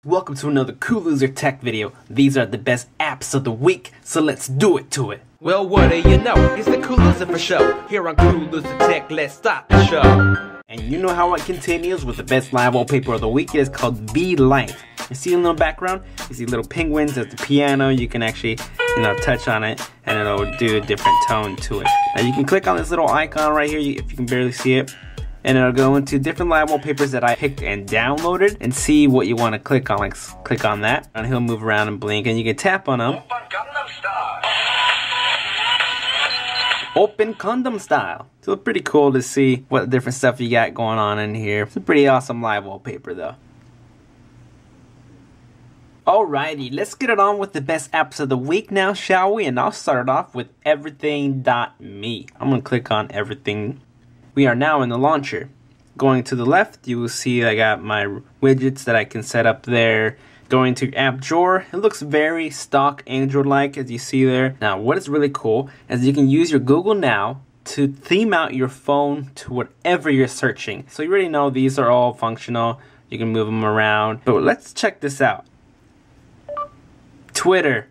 Welcome to another Cool Loser Tech video. These are the best apps of the week, so let's do it to it. Well, what do you know? It's the Cool Loser for show. Here on Cool Loser Tech, let's start the show. And you know how it continues with the best live wallpaper of the week. It is called VLife. You see in the background? You see little penguins at the piano. You can actually, touch on it and it'll do a different tone to it. Now you can click on this little icon right here if you can barely see it. And it'll go into different live wallpapers that I picked and downloaded and see what you want to click on. Like, click on that and he'll move around and blink and you can tap on them. Open condom style. So it's pretty cool to see what different stuff you got going on in here. It's a pretty awesome live wallpaper though. Alrighty, let's get it on with the best apps of the week now, shall we? And I'll start it off with everything.me. I'm going to click on everything. We are now in the launcher. Going to the left, you will see I got my widgets that I can set up there. Going to app drawer, it looks very stock Android-like as you see there. Now, what is really cool is you can use your Google Now to theme out your phone to whatever you're searching. So you already know these are all functional. You can move them around. But let's check this out. Twitter.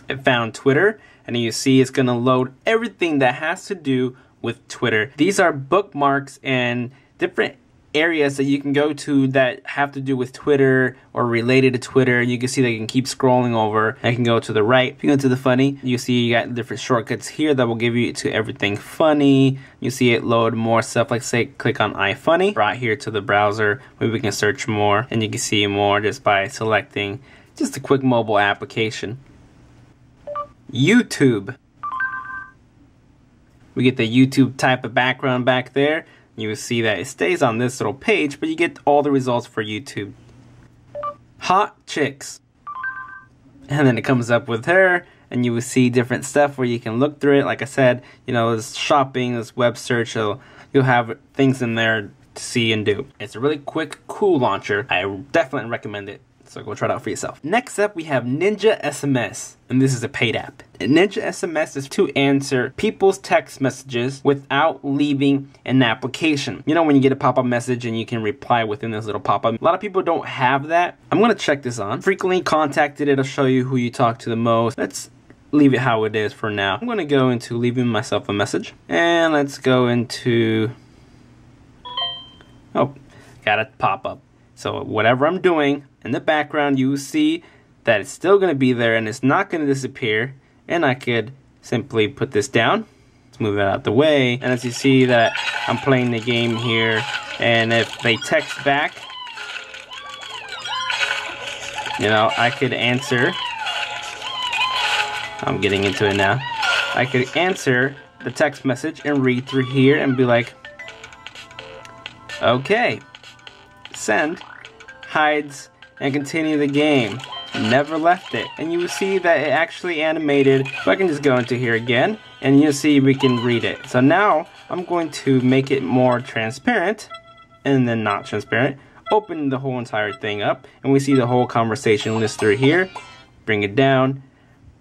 I found Twitter. And you see it's going to load everything that has to do with Twitter. These are bookmarks and different areas that you can go to that have to do with Twitter or related to Twitter. You can see that you can keep scrolling over. I can go to the right. If you go to the funny, you see you got different shortcuts here that will give you to everything funny. You see it load more stuff, like say click on iFunny. Brought here to the browser where we can search more and you can see more just by selecting just a quick mobile application. YouTube. We get the YouTube type of background back there. You will see that it stays on this little page, but you get all the results for YouTube. Hot chicks. And then it comes up with her, and you will see different stuff where you can look through it. Like I said, there's shopping, there's web search, so you'll have things in there to see and do. It's a really quick, cool launcher. I definitely recommend it. So go try it out for yourself. Next up, we have Ninja SMS, and this is a paid app. Ninja SMS is to answer people's text messages without leaving an application. You know when you get a pop-up message and you can reply within this little pop-up. A lot of people don't have that. I'm gonna check this on. Frequently contacted, it'll show you who you talk to the most. Let's leave it how it is for now. I'm gonna go into leaving myself a message, and let's go into, oh, got a pop-up. So whatever I'm doing, in the background you will see that it's still going to be there and it's not going to disappear. And I could simply put this down. Let's move it out the way. And as you see that I'm playing the game here, and if they text back, I could answer. I'm getting into it now. I could answer the text message and read through here and be like, okay, send, hides, and continue the game. Never left it. And you will see that it actually animated. So I can just go into here again and you'll see we can read it. So now I'm going to make it more transparent and then not transparent. Open the whole entire thing up and we see the whole conversation list through here. Bring it down,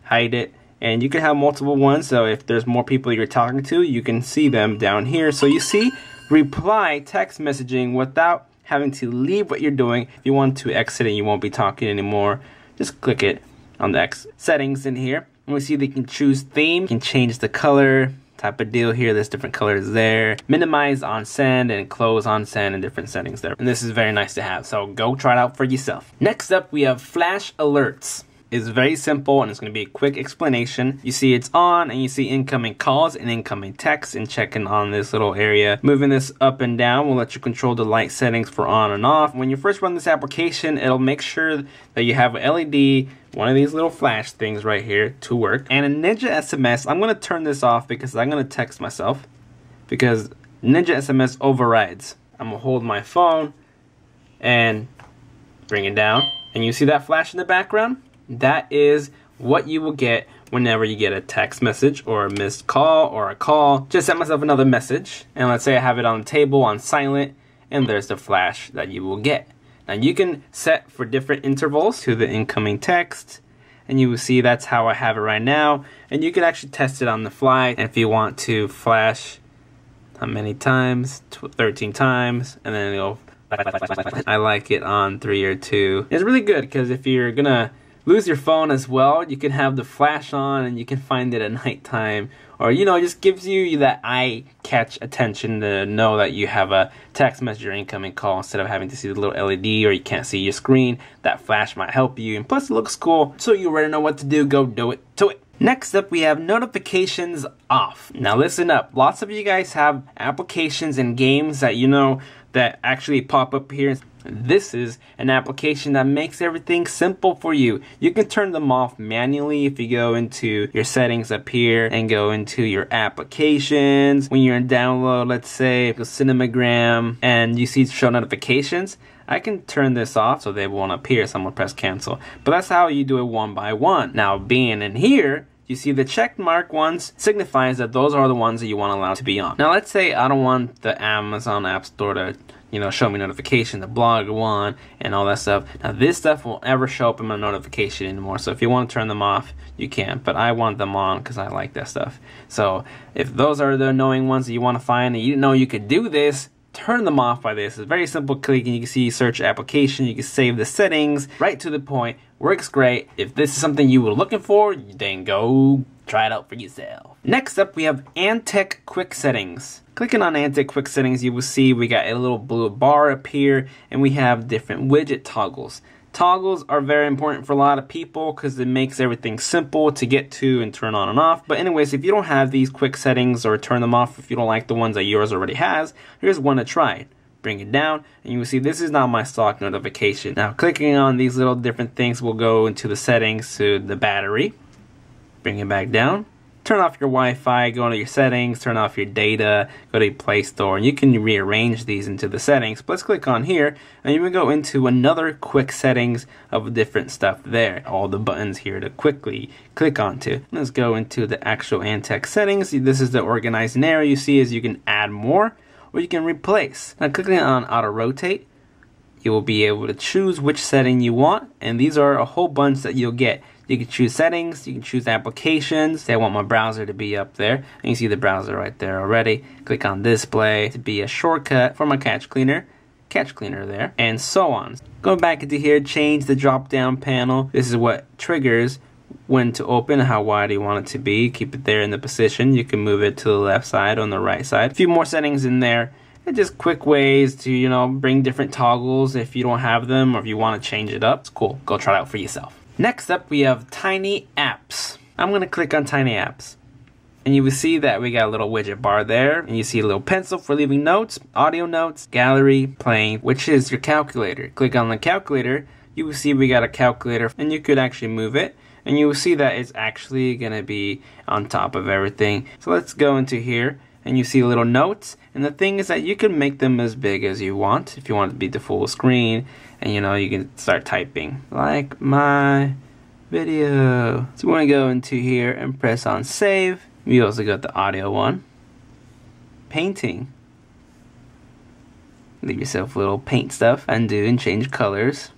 hide it, and you can have multiple ones. So if there's more people you're talking to, you can see them down here. So you see reply text messaging without having to leave what you're doing. If you want to exit and you won't be talking anymore, just click it on the settings in here. And we see that you can choose theme, you can change the color, type of deal here. There's different colors there. Minimize on send and close on send and different settings there. And this is very nice to have, so go try it out for yourself. Next up, we have flash alerts. It's very simple and it's going to be a quick explanation. You see it's on and you see incoming calls and incoming texts and checking on this little area. Moving this up and down will let you control the light settings for on and off. When you first run this application, it'll make sure that you have an LED, one of these little flash things right here to work. And in Ninja SMS, I'm going to turn this off because I'm going to text myself because Ninja SMS overrides. I'm going to hold my phone and bring it down. And you see that flash in the background? That is what you will get whenever you get a text message or a missed call or a call. Just send myself another message and let's say I have it on the table on silent and there's the flash that you will get. Now you can set for different intervals to the incoming text and you will see that's how I have it right now, and you can actually test it on the fly. And if you want to flash how many times, 13 times, and then it'll I like it on 3 or 2. It's really good because if you're gonna lose your phone as well, you can have the flash on and you can find it at nighttime, or you know, it just gives you that eye catch attention to know that you have a text message or incoming call instead of having to see the little LED or you can't see your screen. That flash might help you, and plus it looks cool, so you already know what to do. Go do it to it. Next up, we have notifications off. Now listen up, lots of you guys have applications and games that you know that actually pop up here. This is an application that makes everything simple for you. You can turn them off manually if you go into your settings up here and go into your applications. When you're in download, let's say go Cinemagram, and you see show notifications, I can turn this off so they won't appear, so I'm gonna press cancel. But that's how you do it one by one. Now being in here, you see the check mark ones signifies that those are the ones that you want to allow to be on. Now let's say I don't want the Amazon App Store to, you know, show me notification, the blog one and all that stuff. Now this stuff won't ever show up in my notification anymore. So if you want to turn them off, you can, but I want them on because I like that stuff. So if those are the annoying ones that you want to find and you didn't know you could do this, turn them off by this. It's very simple click, and you can see search application, you can save the settings, right to the point, works great. If this is something you were looking for, then go try it out for yourself. Next up, we have AntTek quick settings. Clicking on AntTek quick settings, you will see we got a little blue bar up here, and we have different widget toggles. Toggles are very important for a lot of people because it makes everything simple to get to and turn on and off. But anyways, if you don't have these quick settings or turn them off if you don't like the ones that yours already has, here's one to try. Bring it down and you will see this is not my stock notification. Now clicking on these little different things will go into the settings to the battery. Bring it back down. Turn off your Wi-Fi, go into your settings, turn off your data, go to your Play Store, and you can rearrange these into the settings. But let's click on here, and you will go into another quick settings of different stuff there. All the buttons here to quickly click onto. Let's go into the actual AntTek settings. This is the organizing area. You see is you can add more, or you can replace. Now clicking on Auto Rotate, you will be able to choose which setting you want, and these are a whole bunch that you'll get. You can choose settings, you can choose applications. Say I want my browser to be up there, and you see the browser right there already. Click on display to be a shortcut for my catch cleaner there, and so on. Go back into here, change the drop down panel. This is what triggers when to open, how wide you want it to be. Keep it there in the position. You can move it to the left side on the right side. A few more settings in there. And just quick ways to, you know, bring different toggles if you don't have them or if you want to change it up. It's cool. Go try it out for yourself. Next up, we have Tiny Apps. I'm going to click on Tiny Apps. And you will see that we got a little widget bar there. And you see a little pencil for leaving notes, audio notes, gallery, playing, which is your calculator. Click on the calculator. You will see we got a calculator. And you could actually move it. And you will see that it's actually going to be on top of everything. So let's go into here. And you see little notes. And the thing is that you can make them as big as you want. If you want it to be the full screen. And you know, you can start typing like my video. So we want to go into here and press on save. We also got the audio one. Painting. Leave yourself a little paint stuff. Undo and change colors.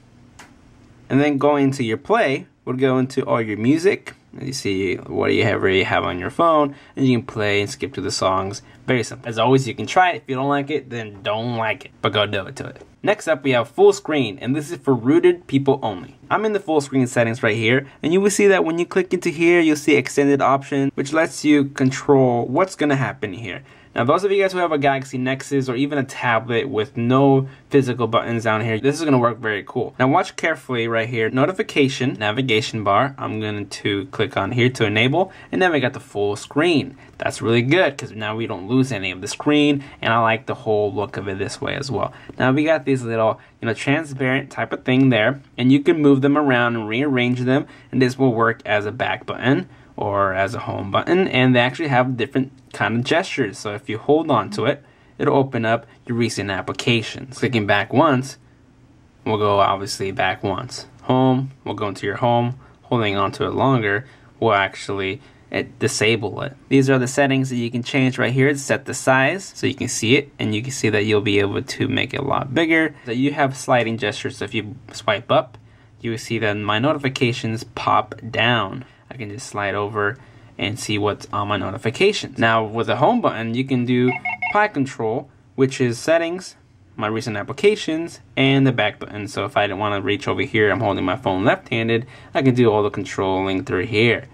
And then going into your play, we'll go into all your music. You see whatever you have on your phone, and you can play and skip to the songs. Very simple. As always, you can try it. If you don't like it, then don't like it, but go do it to it. Next up, we have full screen, and this is for rooted people only. I'm in the full screen settings right here, and you will see that when you click into here, you'll see extended option, which lets you control what's going to happen here. Now, those of you guys who have a Galaxy Nexus or even a tablet with no physical buttons down here, this is going to work very cool. Now, watch carefully right here. Notification, navigation bar. I'm going to click on here to enable, and then we got the full screen. That's really good because now we don't lose any of the screen, and I like the whole look of it this way as well. Now, we got these little, you know, transparent type of thing there, and you can move them around and rearrange them, and this will work as a back button or as a home button, and they actually have different kind of gestures. So if you hold on to it, it'll open up your recent applications. Clicking back once, we'll go obviously back once. Home, we'll go into your home. Holding on to it longer will actually disable it. These are the settings that you can change right here to set the size so you can see it, and you can see that you'll be able to make it a lot bigger. So you have sliding gestures, so if you swipe up, you will see that my notifications pop down. I can just slide over and see what's on my notifications. Now with the home button, you can do pie control, which is settings, my recent applications, and the back button. So if I didn't want to reach over here, I'm holding my phone left-handed, I can do all the controlling through here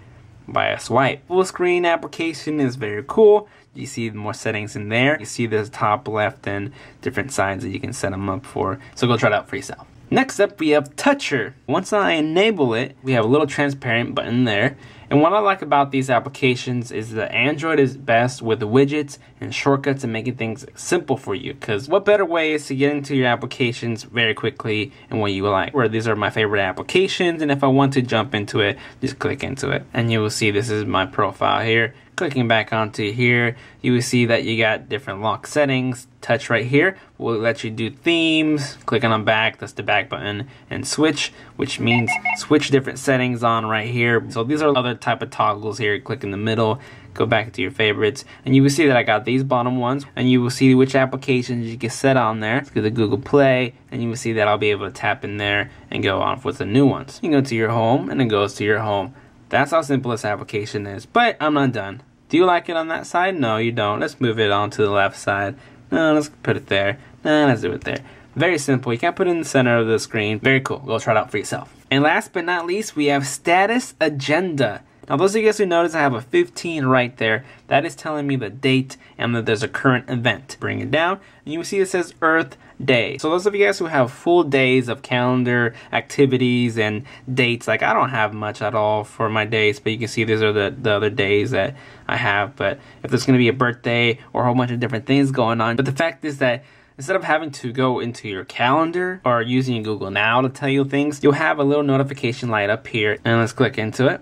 by a swipe. Full screen application is very cool. You see more settings in there. You see the top left and different sides that you can set them up for. So go try it out for yourself. Next up, we have Toucher. Once I enable it, we have a little transparent button there. And what I like about these applications is that Android is best with the widgets and shortcuts and making things simple for you. Because what better way is to get into your applications very quickly and what you like. Where these are my favorite applications, and if I want to jump into it, just click into it. And you will see this is my profile here. Clicking back onto here, you will see that you got different lock settings. Touch right here will let you do themes. Clicking on back, that's the back button, and switch, which means switch different settings on right here. So these are other type of toggles here. Click in the middle, go back to your favorites, and you will see that I got these bottom ones, and you will see which applications you can set on there. Let's go to Google Play, and you will see that I'll be able to tap in there and go on with the new ones. You can go to your home, and it goes to your home. That's how simple this application is, but I'm not done. Do you like it on that side? No, you don't. Let's move it on to the left side. No, let's put it there. No, let's do it there. Very simple. You can't put it in the center of the screen. Very cool. Go try it out for yourself. And last but not least, we have Status Agenda. Now, those of you guys who notice I have a 15 right there, that is telling me the date and that there's a current event. Bring it down, and you will see it says Earth Day. So those of you guys who have full days of calendar activities and dates, like I don't have much at all for my days, but you can see these are the other days that I have. But if there's going to be a birthday or a whole bunch of different things going on, but the fact is that instead of having to go into your calendar or using Google Now to tell you things, you'll have a little notification light up here, and let's click into it.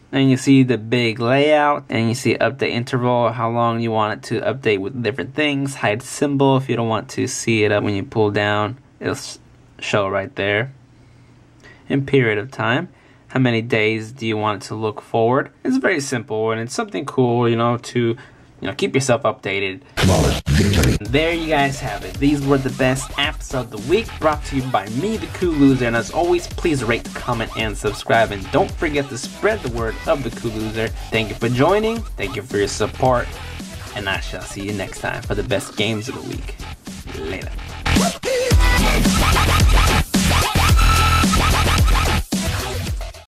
And you see the big layout, and you see update interval, how long you want it to update with different things, hide symbol if you don't want to see it up when you pull down, it'll show right there. And period of time, how many days do you want it to look forward? It's very simple, and it's something cool, you know, to keep yourself updated. There you guys have it. These were the best apps of the week, brought to you by me, the Cool Loser. And as always, please rate, comment, and subscribe. And don't forget to spread the word of the Cool Loser. Thank you for joining. Thank you for your support. And I shall see you next time for the best games of the week. Later.